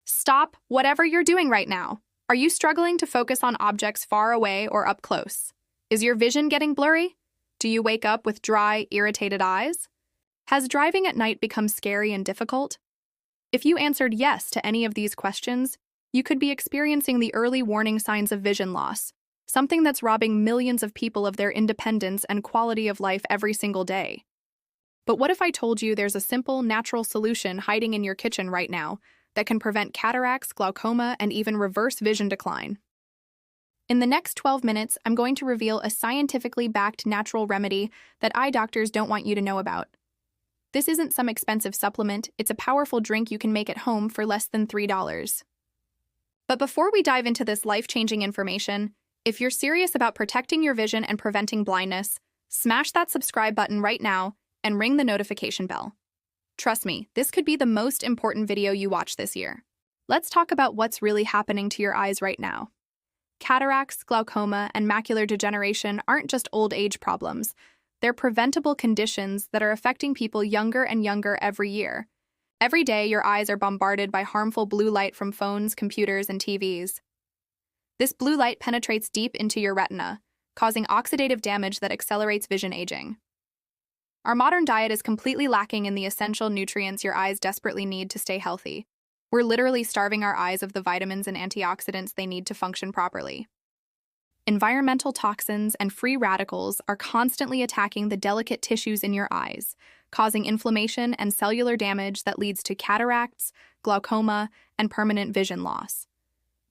Stop whatever you're doing right now. Are you struggling to focus on objects far away or up close? Is your vision getting blurry? Do you wake up with dry, irritated eyes? Has driving at night become scary and difficult? If you answered yes to any of these questions, you could be experiencing the early warning signs of vision loss, something that's robbing millions of people of their independence and quality of life every single day. But what if I told you there's a simple, natural solution hiding in your kitchen right now that can prevent cataracts, glaucoma, and even reverse vision decline? In the next 12 minutes, I'm going to reveal a scientifically backed natural remedy that eye doctors don't want you to know about. This isn't some expensive supplement, it's a powerful drink you can make at home for less than $3. But before we dive into this life-changing information, if you're serious about protecting your vision and preventing blindness, smash that subscribe button right now and ring the notification bell. Trust me, this could be the most important video you watch this year. Let's talk about what's really happening to your eyes right now. Cataracts, glaucoma, and macular degeneration aren't just old age problems. They're preventable conditions that are affecting people younger and younger every year. Every day, your eyes are bombarded by harmful blue light from phones, computers, and TVs. This blue light penetrates deep into your retina, causing oxidative damage that accelerates vision aging. Our modern diet is completely lacking in the essential nutrients your eyes desperately need to stay healthy. We're literally starving our eyes of the vitamins and antioxidants they need to function properly. Environmental toxins and free radicals are constantly attacking the delicate tissues in your eyes, causing inflammation and cellular damage that leads to cataracts, glaucoma, and permanent vision loss.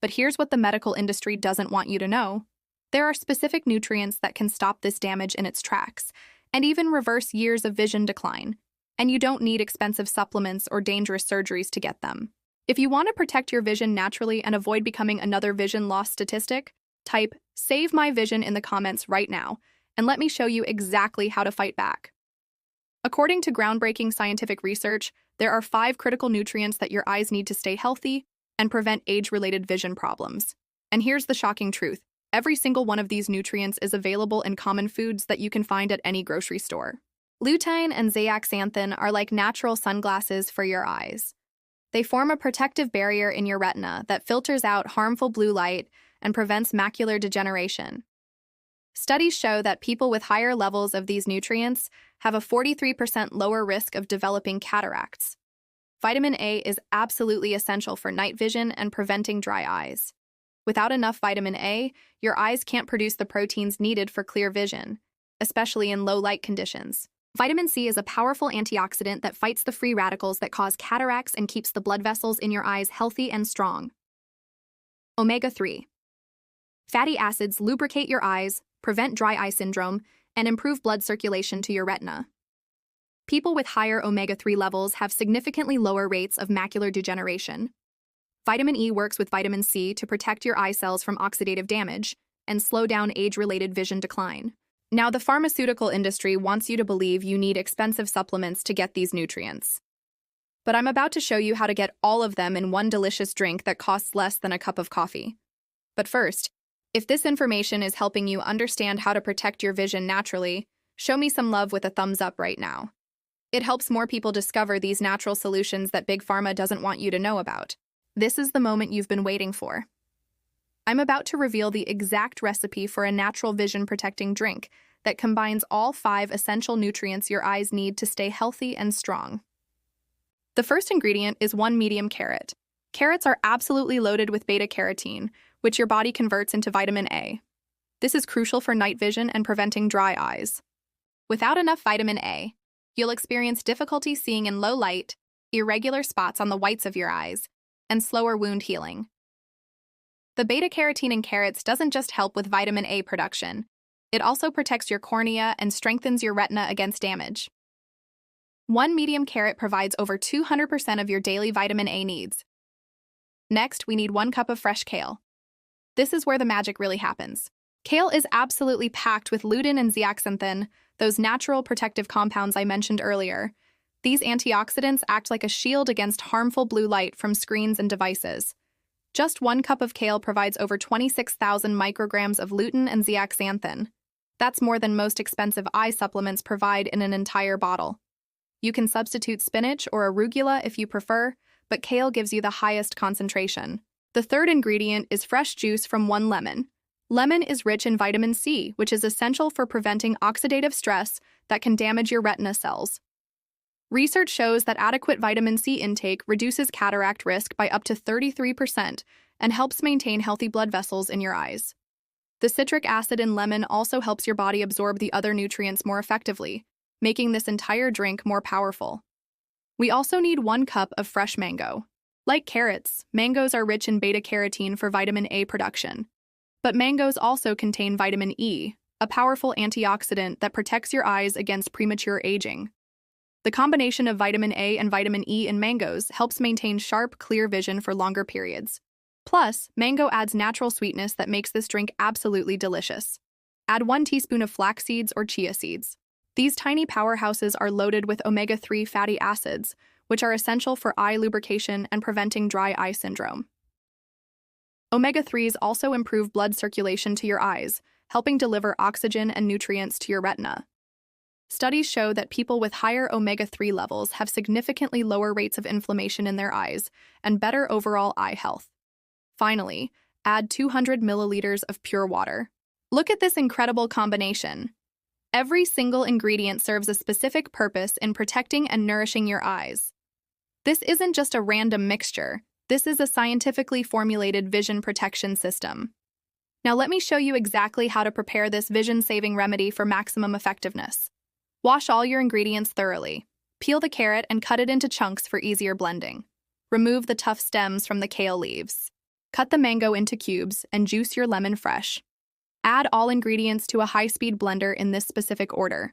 But here's what the medical industry doesn't want you to know. There are specific nutrients that can stop this damage in its tracks, and even reverse years of vision decline, and you don't need expensive supplements or dangerous surgeries to get them. If you want to protect your vision naturally and avoid becoming another vision loss statistic, type "Save my vision" in the comments right now, and let me show you exactly how to fight back. According to groundbreaking scientific research, there are 5 critical nutrients that your eyes need to stay healthy and prevent age-related vision problems. And here's the shocking truth. Every single one of these nutrients is available in common foods that you can find at any grocery store. Lutein and zeaxanthin are like natural sunglasses for your eyes. They form a protective barrier in your retina that filters out harmful blue light and prevents macular degeneration. Studies show that people with higher levels of these nutrients have a 43% lower risk of developing cataracts. Vitamin A is absolutely essential for night vision and preventing dry eyes. Without enough vitamin A, your eyes can't produce the proteins needed for clear vision, especially in low light conditions. Vitamin C is a powerful antioxidant that fights the free radicals that cause cataracts and keeps the blood vessels in your eyes healthy and strong. Omega-3. Fatty acids lubricate your eyes, prevent dry eye syndrome, and improve blood circulation to your retina. People with higher omega-3 levels have significantly lower rates of macular degeneration. Vitamin E works with vitamin C to protect your eye cells from oxidative damage and slow down age-related vision decline. Now, the pharmaceutical industry wants you to believe you need expensive supplements to get these nutrients. But I'm about to show you how to get all of them in one delicious drink that costs less than a cup of coffee. But first, if this information is helping you understand how to protect your vision naturally, show me some love with a thumbs up right now. It helps more people discover these natural solutions that Big Pharma doesn't want you to know about. This is the moment you've been waiting for. I'm about to reveal the exact recipe for a natural vision-protecting drink that combines all 5 essential nutrients your eyes need to stay healthy and strong. The first ingredient is 1 medium carrot. Carrots are absolutely loaded with beta-carotene, which your body converts into vitamin A. This is crucial for night vision and preventing dry eyes. Without enough vitamin A, you'll experience difficulty seeing in low light, irregular spots on the whites of your eyes, and slower wound healing. The beta-carotene in carrots doesn't just help with vitamin A production, it also protects your cornea and strengthens your retina against damage. 1 medium carrot provides over 200% of your daily vitamin A needs. Next, we need 1 cup of fresh kale. This is where the magic really happens. Kale is absolutely packed with lutein and zeaxanthin, those natural protective compounds I mentioned earlier. These antioxidants act like a shield against harmful blue light from screens and devices. Just 1 cup of kale provides over 26,000 micrograms of lutein and zeaxanthin. That's more than most expensive eye supplements provide in an entire bottle. You can substitute spinach or arugula if you prefer, but kale gives you the highest concentration. The third ingredient is fresh juice from one lemon. Lemon is rich in vitamin C, which is essential for preventing oxidative stress that can damage your retina cells. Research shows that adequate vitamin C intake reduces cataract risk by up to 33% and helps maintain healthy blood vessels in your eyes. The citric acid in lemon also helps your body absorb the other nutrients more effectively, making this entire drink more powerful. We also need 1 cup of fresh mango. Like carrots, mangoes are rich in beta-carotene for vitamin A production. But mangoes also contain vitamin E, a powerful antioxidant that protects your eyes against premature aging. The combination of vitamin A and vitamin E in mangoes helps maintain sharp, clear vision for longer periods. Plus, mango adds natural sweetness that makes this drink absolutely delicious. Add 1 teaspoon of flax seeds or chia seeds. These tiny powerhouses are loaded with omega-3 fatty acids, which are essential for eye lubrication and preventing dry eye syndrome. Omega-3s also improve blood circulation to your eyes, helping deliver oxygen and nutrients to your retina. Studies show that people with higher omega-3 levels have significantly lower rates of inflammation in their eyes and better overall eye health. Finally, add 200 milliliters of pure water. Look at this incredible combination. Every single ingredient serves a specific purpose in protecting and nourishing your eyes. This isn't just a random mixture. This is a scientifically formulated vision protection system. Now let me show you exactly how to prepare this vision-saving remedy for maximum effectiveness. Wash all your ingredients thoroughly. Peel the carrot and cut it into chunks for easier blending. Remove the tough stems from the kale leaves. Cut the mango into cubes and juice your lemon fresh. Add all ingredients to a high-speed blender in this specific order.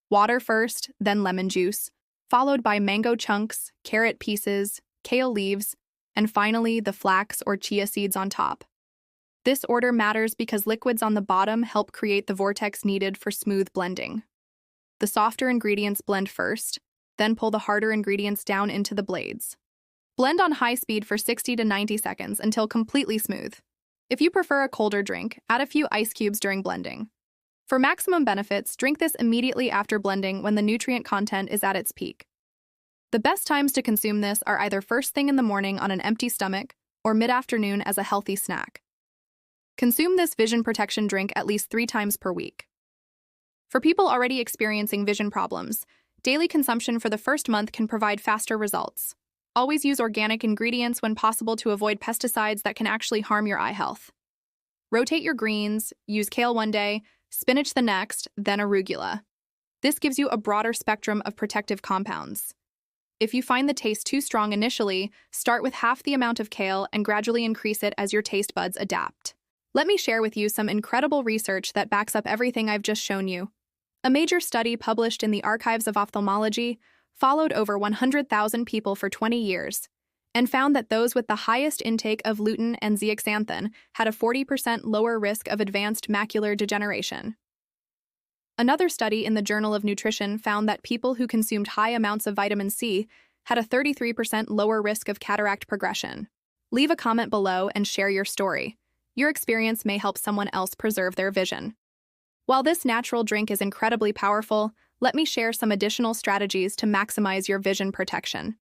Water first, then lemon juice, followed by mango chunks, carrot pieces, kale leaves, and finally the flax or chia seeds on top. This order matters because liquids on the bottom help create the vortex needed for smooth blending. The softer ingredients blend first, then pull the harder ingredients down into the blades. Blend on high speed for 60 to 90 seconds until completely smooth. If you prefer a colder drink, add a few ice cubes during blending. For maximum benefits, drink this immediately after blending when the nutrient content is at its peak. The best times to consume this are either first thing in the morning on an empty stomach or mid-afternoon as a healthy snack. Consume this vision protection drink at least 3 times per week. For people already experiencing vision problems, daily consumption for the first month can provide faster results. Always use organic ingredients when possible to avoid pesticides that can actually harm your eye health. Rotate your greens, use kale one day, spinach the next, then arugula. This gives you a broader spectrum of protective compounds. If you find the taste too strong initially, start with half the amount of kale and gradually increase it as your taste buds adapt. Let me share with you some incredible research that backs up everything I've just shown you. A major study published in the Archives of Ophthalmology followed over 100,000 people for 20 years and found that those with the highest intake of lutein and zeaxanthin had a 40% lower risk of advanced macular degeneration. Another study in the Journal of Nutrition found that people who consumed high amounts of vitamin C had a 33% lower risk of cataract progression. Leave a comment below and share your story. Your experience may help someone else preserve their vision. While this natural drink is incredibly powerful, let me share some additional strategies to maximize your vision protection.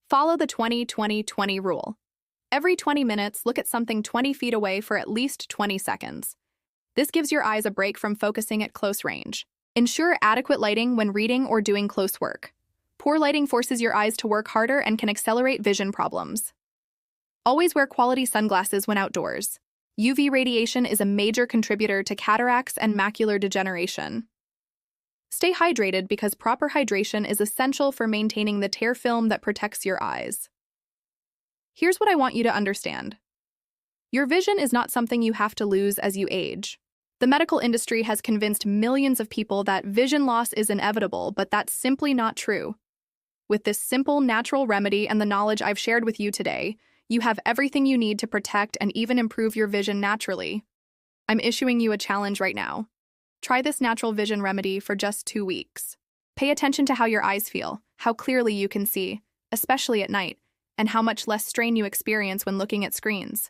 Follow the 20-20-20 rule. Every 20 minutes, look at something 20 feet away for at least 20 seconds. This gives your eyes a break from focusing at close range. Ensure adequate lighting when reading or doing close work. Poor lighting forces your eyes to work harder and can accelerate vision problems. Always wear quality sunglasses when outdoors. UV radiation is a major contributor to cataracts and macular degeneration. Stay hydrated because proper hydration is essential for maintaining the tear film that protects your eyes. Here's what I want you to understand. Your vision is not something you have to lose as you age. The medical industry has convinced millions of people that vision loss is inevitable, but that's simply not true. With this simple, natural remedy and the knowledge I've shared with you today, you have everything you need to protect and even improve your vision naturally. I'm issuing you a challenge right now. Try this natural vision remedy for just 2 weeks. Pay attention to how your eyes feel, how clearly you can see, especially at night, and how much less strain you experience when looking at screens.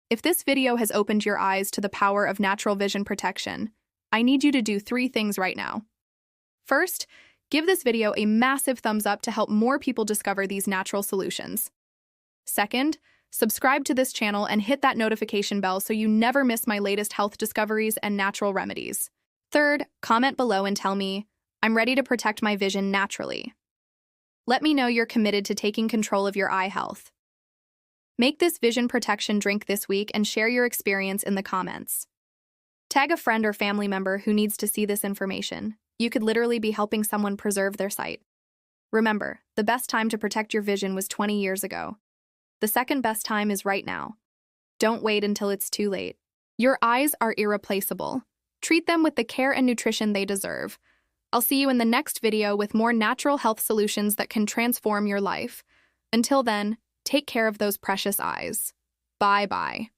If this video has opened your eyes to the power of natural vision protection, I need you to do 3 things right now. First, Give this video a massive thumbs up to help more people discover these natural solutions. Second, subscribe to this channel and hit that notification bell so you never miss my latest health discoveries and natural remedies. Third, comment below and tell me, I'm ready to protect my vision naturally. Let me know you're committed to taking control of your eye health. Make this vision protection drink this week and share your experience in the comments. Tag a friend or family member who needs to see this information. You could literally be helping someone preserve their sight. Remember, the best time to protect your vision was 20 years ago. The second best time is right now. Don't wait until it's too late. Your eyes are irreplaceable. Treat them with the care and nutrition they deserve. I'll see you in the next video with more natural health solutions that can transform your life. Until then, take care of those precious eyes. Bye-bye.